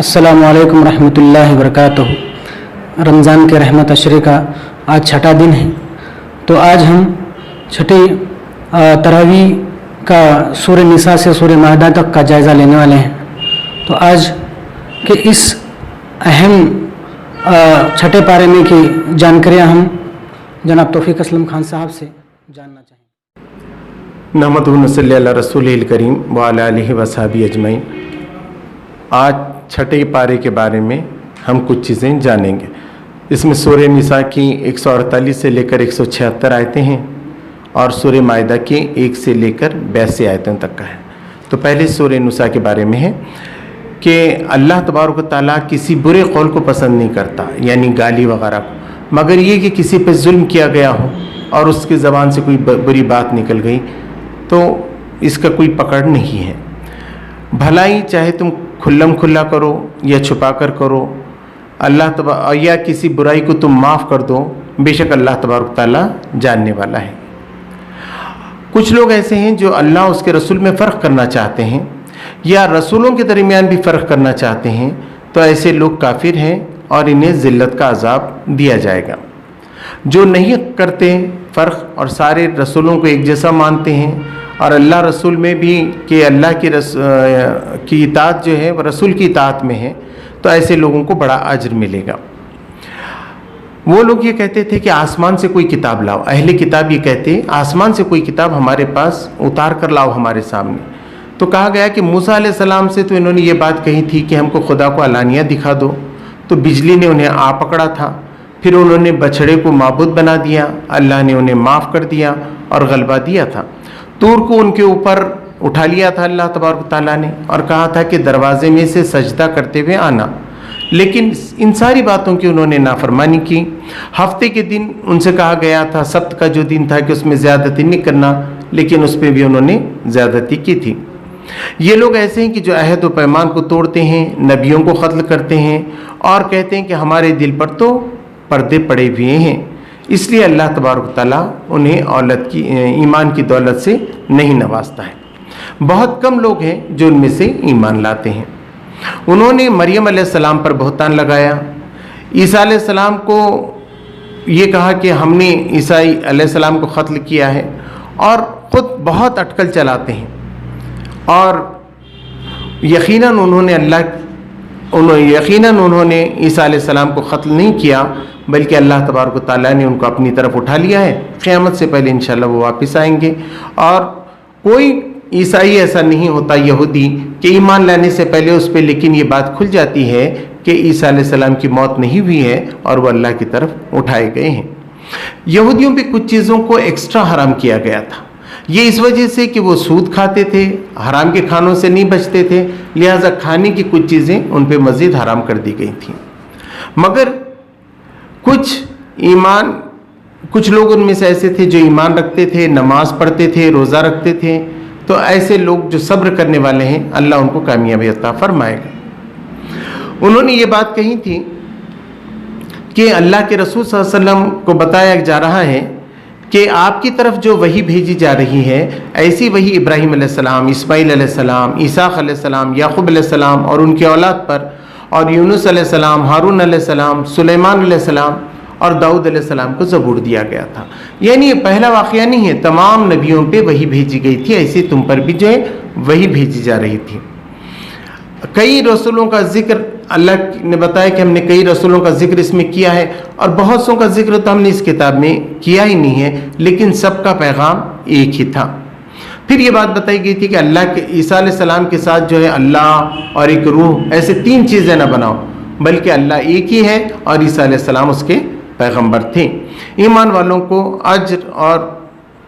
अस्सलामु अलैकुम रहमतुल्लाहि वबरकातुहू। रमज़ान के रहमत अशरे का आज छठा दिन है। तो आज हम छठी तरावी का सूरह निसा से सूरह माइदा तक का जायज़ा लेने वाले हैं। तो आज के इस अहम छठे पारे में की जानकारियाँ हम जनाब तौफीक असलम खान साहब से जानना चाहेंगे। नहमदुहु व नसल्ली अला रसूलिल करीम व अला आलिहि व सहबिहि अजमईन। आज छठे पारे के बारे में हम कुछ चीज़ें जानेंगे। इसमें सूरह निसा की 148 से लेकर 176 आयतें हैं और सूरह माइदा की 1 से लेकर 82 आयतों तक का है। तो पहले सूरह निसा के बारे में है कि अल्लाह तबारक व तआला किसी बुरे कौल को पसंद नहीं करता, यानी गाली वगैरह को, मगर ये कि किसी पर जुल्म किया गया हो और उसकी ज़बान से कोई बुरी बात निकल गई तो इसका कोई पकड़ नहीं है। भलाई चाहे तुम खुल्लम खुल्ला करो या छुपा कर करो, या किसी बुराई को तुम माफ़ कर दो, बेशक अल्लाह तबारक ताला जानने वाला है। कुछ लोग ऐसे हैं जो अल्लाह उसके रसूल में फ़र्क करना चाहते हैं या रसूलों के दरमियान भी फ़र्क करना चाहते हैं, तो ऐसे लोग काफिर हैं और इन्हें ज़िल्लत का अज़ाब दिया जाएगा। जो नहीं करते फ़र्क और सारे रसूलों को एक जैसा मानते हैं और अल्लाह रसूल में भी कि अल्लाह की इताअत जो है वह रसूल की इताअत में है, तो ऐसे लोगों को बड़ा अज्र मिलेगा। वो लोग ये कहते थे कि आसमान से कोई किताब लाओ। अहले किताब ये कहते आसमान से कोई किताब हमारे पास उतार कर लाओ हमारे सामने। तो कहा गया कि मूसा अलैहिस्सलाम से तो इन्होंने ये बात कही थी कि हमको खुदा को अलानिया दिखा दो, तो बिजली ने उन्हें आ पकड़ा था। फिर उन्होंने बछड़े को माबूद बना दिया, अल्लाह ने उन्हें माफ़ कर दिया और गलबा दिया था। तूर को उनके ऊपर उठा लिया था अल्लाह तबारक ताला ने और कहा था कि दरवाजे में से सजदा करते हुए आना, लेकिन इन सारी बातों की उन्होंने नाफरमानी की। हफ्ते के दिन उनसे कहा गया था, सब्त का जो दिन था, कि उसमें ज़्यादती नहीं करना, लेकिन उस पर भी उन्होंने ज़्यादती की थी। ये लोग ऐसे हैं कि जो अहद व पैमान को तोड़ते हैं, नबियों को कत्ल करते हैं और कहते हैं कि हमारे दिल पर तो पर्दे पड़े हुए हैं, इसलिए अल्लाह तबारक ताला उन्हें औलद की ईमान की दौलत से नहीं नवाजता है। बहुत कम लोग हैं जो उनमें से ईमान लाते हैं। उन्होंने मरियम अलैहिस्सलाम पर बहतान लगाया। ईसा अलैहिस्सलाम को ये कहा कि हमने ईसा अलैहिस्सलाम को कत्ल किया है और ख़ुद बहुत अटकल चलाते हैं और यकीनन उन्होंने ईसा अलैहिस्सलाम को कत्ल नहीं किया, बल्कि अल्लाह तबारक व तआला ने उनको अपनी तरफ उठा लिया है। क़यामत से पहले इंशाअल्लाह वो वापस आएंगे। और कोई ईसाई ऐसा नहीं होता, यहूदी, कि ईमान लाने से पहले उस पर लेकिन ये बात खुल जाती है कि ईसा अलैहिस्सलाम की मौत नहीं हुई है और वो अल्लाह की तरफ उठाए गए हैं। यहूदियों पे कुछ चीज़ों को एक्स्ट्रा हराम किया गया था। ये इस वजह से कि वो सूद खाते थे, हराम के खानों से नहीं बचते थे, लिहाजा खाने की कुछ चीज़ें उन पे मज़ीद हराम कर दी गई थी। मगर कुछ लोग उनमें से ऐसे थे जो ईमान रखते थे, नमाज पढ़ते थे, रोज़ा रखते थे। तो ऐसे लोग जो सब्र करने वाले हैं, अल्लाह उनको कामयाबी अता फरमाएगा। उन्होंने ये बात कही थी कि अल्लाह के रसूल सल्लल्लाहु अलैहि वसल्लम को बताया जा रहा है कि आपकी तरफ जो वही भेजी जा रही है, ऐसी वही इब्राहीम अलैहिस्सलाम, इस्माईल अलैहिस्सलाम, ईसाक अलैहिस्सलाम, याकूब अलैहिस्सलाम और उनके औलाद पर, और यूनुस अलैहिस्सलाम, हारून अलैहिस्सलाम, सुलेमान अलैहिस्सलाम और दाऊद अलैहिस्सलाम को ज़बूर दिया गया था। यानी ये पहला वाक़या नहीं है, तमाम नबियों पे वही भेजी गई थी, ऐसी तुम पर भी जो है वही भेजी जा रही थी। कई रसूलों का जिक्र अल्लाह ने बताया कि हमने कई रसूलों का जिक्र इसमें किया है और बहुत सौ का जिक्र तो हमने इस किताब में किया ही नहीं है, लेकिन सबका पैगाम एक ही था। फिर ये बात बताई गई थी कि अल्लाह के ईसा अलैहिस्सलाम के साथ जो है अल्लाह और एक रूह, ऐसे तीन चीज़ें ना बनाओ, बल्कि अल्लाह एक ही है और ईसा अलैहिस्सलाम उसके पैगंबर थे। ईमान वालों को अज्र और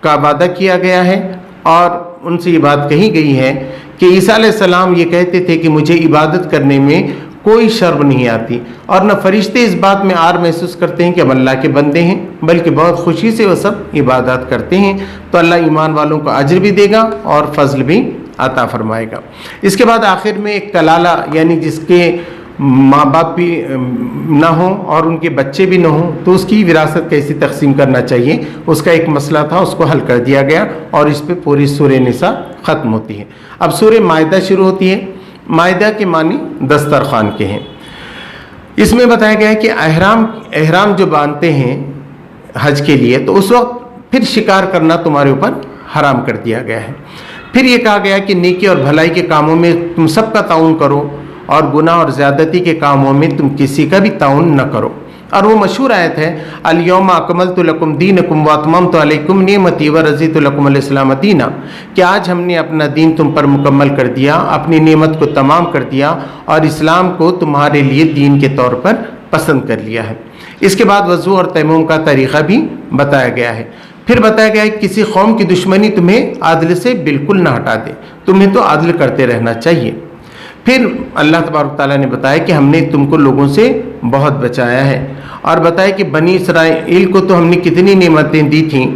का वादा किया गया है और उनसे ये बात कही गई है कि ईसा अलैहिस्सलाम ये कहते थे कि मुझे इबादत करने में कोई शर्म नहीं आती और न फरिश्ते इस बात में आर महसूस करते हैं कि हम अल्लाह के बंदे हैं, बल्कि बहुत खुशी से वो सब इबादत करते हैं। तो अल्लाह ईमान वालों को अज्र भी देगा और फजल भी अता फरमाएगा। इसके बाद आखिर में एक कलाला, यानी जिसके माँ बाप भी ना हो और उनके बच्चे भी ना हो, तो उसकी विरासत कैसी तकसीम करना चाहिए, उसका एक मसला था, उसको हल कर दिया गया और इस पर पूरी सूरह निसा ख़त्म होती है। अब सूरह माइदा शुरू होती है। मायदा के मानी दस्तरखान के हैं। इसमें बताया गया है कि एहराम जो बांधते हैं हज के लिए, तो उस वक्त फिर शिकार करना तुम्हारे ऊपर हराम कर दिया गया है। फिर ये कहा गया कि नेकी और भलाई के कामों में तुम सबका ताउन करो और गुनाह और ज़्यादती के कामों में तुम किसी का भी ताउन न करो। और वो मशहूर आयत है, अल-यौमा अकमलतु लकुम दीनकुम व अतममतु अलैकुम निअमती व रज़ीतु लकुम अल-इस्लाम दीना, कि आज हमने अपना दीन तुम पर मुकम्मल कर दिया, अपनी नेमत को तमाम कर दिया और इस्लाम को तुम्हारे लिए दीन के तौर पर पसंद कर लिया है। इसके बाद वज़ू और तयम्मुम का तरीक़ा भी बताया गया है। फिर बताया गया है कि किसी कौम की दुश्मनी तुम्हें आदल से बिल्कुल ना हटा दे, तुम्हें तो आदल करते रहना चाहिए। फिर अल्लाह तबारक ताला ने बताया कि हमने तुमको लोगों से बहुत बचाया है, और बताया कि बनी इसराइल को तो हमने कितनी नेमतें दी थीं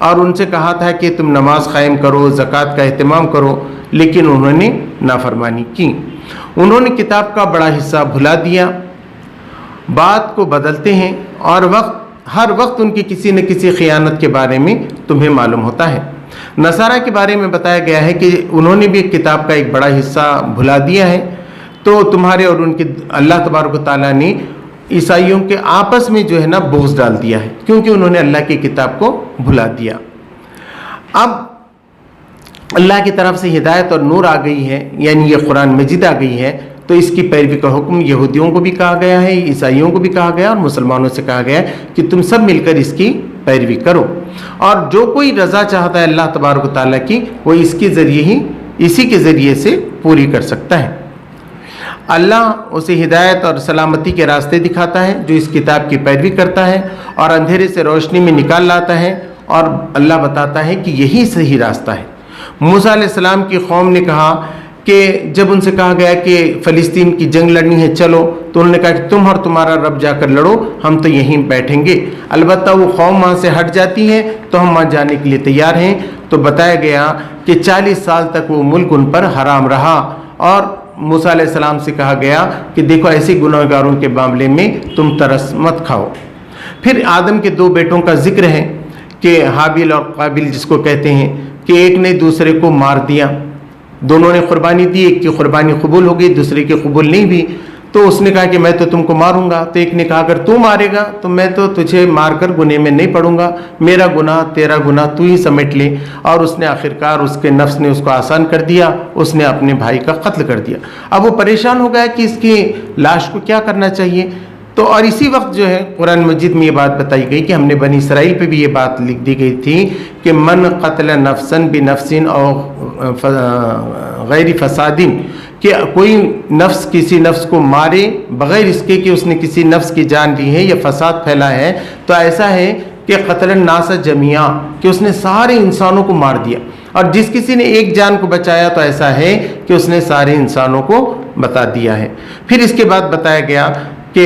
और उनसे कहा था कि तुम नमाज कायम करो, ज़कात का एहतमाम करो, लेकिन उन्होंने नाफरमानी की। उन्होंने किताब का बड़ा हिस्सा भुला दिया, बात को बदलते हैं और हर वक्त उनकी किसी न किसी खियानत के बारे में तुम्हें मालूम होता है। नसारा के बारे में बताया गया है कि उन्होंने भी किताब का एक बड़ा हिस्सा भुला दिया है, तो तुम्हारे और उनके अल्लाह तबारक ताला ने ईसाइयों के आपस में जो है ना बोझ डाल दिया है, क्योंकि उन्होंने अल्लाह की किताब को भुला दिया। अब अल्लाह की तरफ से हिदायत और नूर आ गई है, यानी ये कुरान मजीद आ गई है, तो इसकी पैरवी का हुक्म यहूदियों को भी कहा गया है, ईसाइयों को भी कहा गया और मुसलमानों से कहा गया है कि तुम सब मिलकर इसकी पैरवी करो। और जो कोई रज़ा चाहता है अल्लाह तबारक ताला की, वो इसी के ज़रिए से पूरी कर सकता है। अल्लाह उसे हिदायत और सलामती के रास्ते दिखाता है जो इस किताब की पैरवी करता है और अंधेरे से रोशनी में निकाल लाता है, और अल्लाह बताता है कि यही सही रास्ता है। मूसा अलैहिस्सलाम की कौम ने कहा कि जब उनसे कहा गया कि फ़लस्तीन की जंग लड़नी है चलो, तो उन्होंने कहा कि तुम और तुम्हारा रब जाकर लड़ो, हम तो यहीं बैठेंगे। अलबत्ता वो कौम वहाँ से हट जाती है तो हम वहाँ जाने के लिए तैयार हैं। तो बताया गया कि 40 साल तक वो मुल्क उन पर हराम रहा, और मूसा अलैहिस्सलाम से कहा गया कि देखो ऐसे गुनाहगारों के मामले में तुम तरस मत खाओ। फिर आदम के 2 बेटों का जिक्र है कि हाबिल और काबिल जिसको कहते हैं, कि एक ने दूसरे को मार दिया, दोनों ने कुर्बानी दी, एक की कुर्बानी कबूल हो गई, दूसरे की कबूल नहीं हुई, तो उसने कहा कि मैं तो तुमको मारूंगा। तो एक ने कहा अगर तू मारेगा तो मैं तो तुझे मारकर गुनाह में नहीं पड़ूंगा, मेरा गुनाह तेरा गुनाह तू ही समेट ले। और उसने आखिरकार उसके नफ्स ने उसको आसान कर दिया, उसने अपने भाई का कत्ल कर दिया। अब वो परेशान हो गया कि इसकी लाश को क्या करना चाहिए। तो और इसी वक्त जो है कुरान मजीद में ये बात बताई गई कि हमने बनी इसराइल पे भी ये बात लिख दी गई थी कि मन क़त्ल नफ्सन बिनफ्सिन और गैर फसादिन, कि कोई नफ्स किसी नफ्स को मारे बग़ैर इसके कि उसने किसी नफ्स की जान ली है या फसाद फैला है, तो ऐसा है कि क़त्लन नास जमिया, कि उसने सारे इंसानों को मार दिया। और जिस किसी ने एक जान को बचाया तो ऐसा है कि उसने सारे इंसानों को बता दिया है। फिर इसके बाद बताया गया कि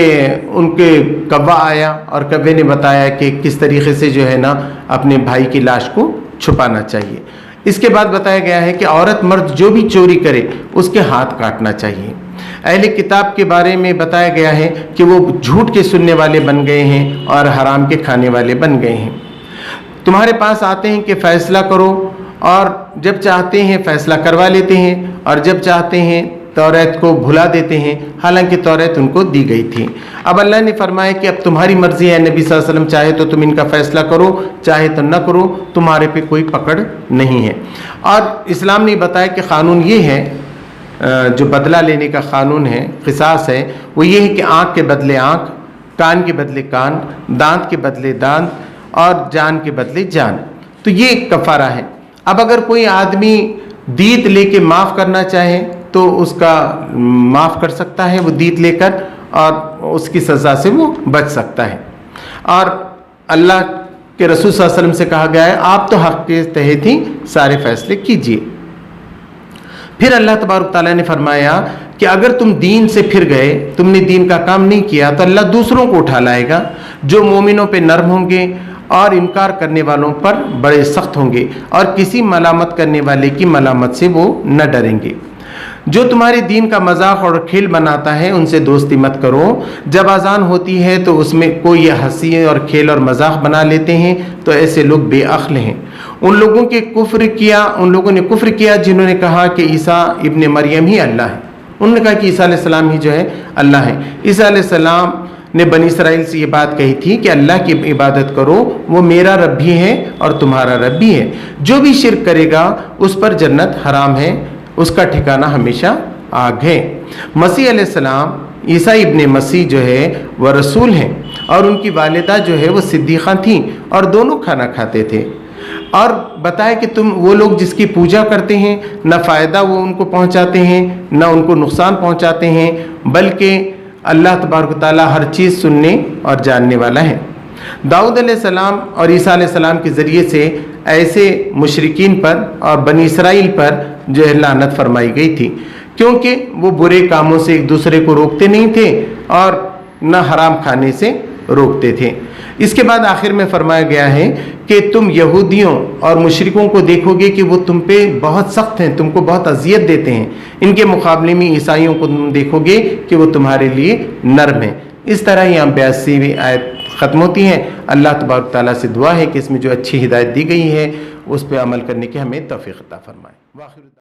उनके कव्वा आया और कव्वे ने बताया कि किस तरीक़े से जो है ना अपने भाई की लाश को छुपाना चाहिए। इसके बाद बताया गया है कि औरत मर्द जो भी चोरी करे उसके हाथ काटना चाहिए। अहले किताब के बारे में बताया गया है कि वो झूठ के सुनने वाले बन गए हैं और हराम के खाने वाले बन गए हैं। तुम्हारे पास आते हैं कि फ़ैसला करो, और जब चाहते हैं फ़ैसला करवा लेते हैं, और जब चाहते हैं तौरात को भुला देते हैं, हालांकि तौरात उनको दी गई थी। अब अल्लाह ने फरमाया कि अब तुम्हारी मर्ज़ी है नबी सल्लल्लाहु अलैहि वसल्लम, चाहे तो तुम इनका फ़ैसला करो, चाहे तो न करो, तुम्हारे पे कोई पकड़ नहीं है। और इस्लाम ने बताया कि क़ानून ये है, जो बदला लेने का क़ानून है, क़िसास है, वो ये है कि आँख के बदले आँख, कान के बदले कान, दांत के बदले दांत और जान के बदले जान। तो ये कफ़ारा है। अब अगर कोई आदमी दीत लेके माफ़ करना चाहे तो उसका माफ़ कर सकता है वो दीत लेकर, और उसकी सज़ा से वो बच सकता है। और अल्लाह के रसूल सल्लल्लाहु अलैहि वसल्लम से कहा गया है आप तो हक़ के तहत ही सारे फ़ैसले कीजिए। फिर अल्लाह तबारक ताला ने फरमाया कि अगर तुम दीन से फिर गए, तुमने दीन का काम नहीं किया, तो अल्लाह दूसरों को उठा लाएगा जो मोमिनों पे नरम होंगे और इनकार करने वालों पर बड़े सख्त होंगे, और किसी मलामत करने वाले की मलामत से वो न डरेंगे। जो तुम्हारे दीन का मजाक और खेल बनाता है उनसे दोस्ती मत करो। जब अजान होती है तो उसमें कोई हंसी और खेल और मजाक बना लेते हैं, तो ऐसे लोग बेअक्ल हैं। उन लोगों ने कुफ्र किया जिन्होंने कहा कि ईसा इब्ने मरियम ही अल्लाह है। انہوں نے کہا کہ عیسیٰ علیہ السلام ہی جو ہے اللہ ہیں۔ عیسیٰ علیہ السلام نے بنی اسرائیل سے یہ بات کہی تھی کہ اللہ کی عبادت کرو، وہ میرا رب بھی ہے اور تمہارا رب بھی ہے، جو بھی شرک کرے گا اس پر جنت حرام ہے، اس کا ٹھکانہ ہمیشہ آگ ہے۔ مسیح علیہ السلام، عیسیٰ ابن مسیح جو ہے وہ رسول ہیں، اور ان کی والدہ جو ہے وہ صدیقہ تھیں، اور دونوں کھانا کھاتے تھے، اور بتایا کہ تم وہ لوگ جس کی پوجا کرتے ہیں نہ فائدہ وہ ان کو پہنچاتے ہیں نہ ان کو نقصان پہنچاتے ہیں، بلکہ اللہ تبارک و تعالیٰ ہر چیز سننے اور جاننے والا ہے۔ داؤد علیہ السلام اور عیسیٰ علیہ السلام کے ذریعے سے ایسے مشرکین پر اور بنی اسرائیل پر جو ہے لعنت فرمائی گئی تھی، کیونکہ وہ برے کاموں سے ایک دوسرے کو روکتے نہیں تھے اور نہ حرام کھانے سے روکتے تھے۔ اس کے بعد آخر میں فرمایا گیا ہے کہ تم یہودیوں اور مشرکوں کو دیکھو گے کہ وہ تم پہ بہت سخت ہیں، تم کو بہت اذیت دیتے ہیں، ان کے مقابلے میں عیسائیوں کو تم دیکھو گے کہ وہ تمہارے لیے نرم ہیں۔ اس طرح یہاں 82ویں آیت ختم ہوتی ہیں۔ اللہ تبارک تعالیٰ سے دعا ہے کہ اس میں جو اچھی ہدایت دی گئی ہے اس پہ عمل کرنے کی ہمیں توفیق عطا فرمائے۔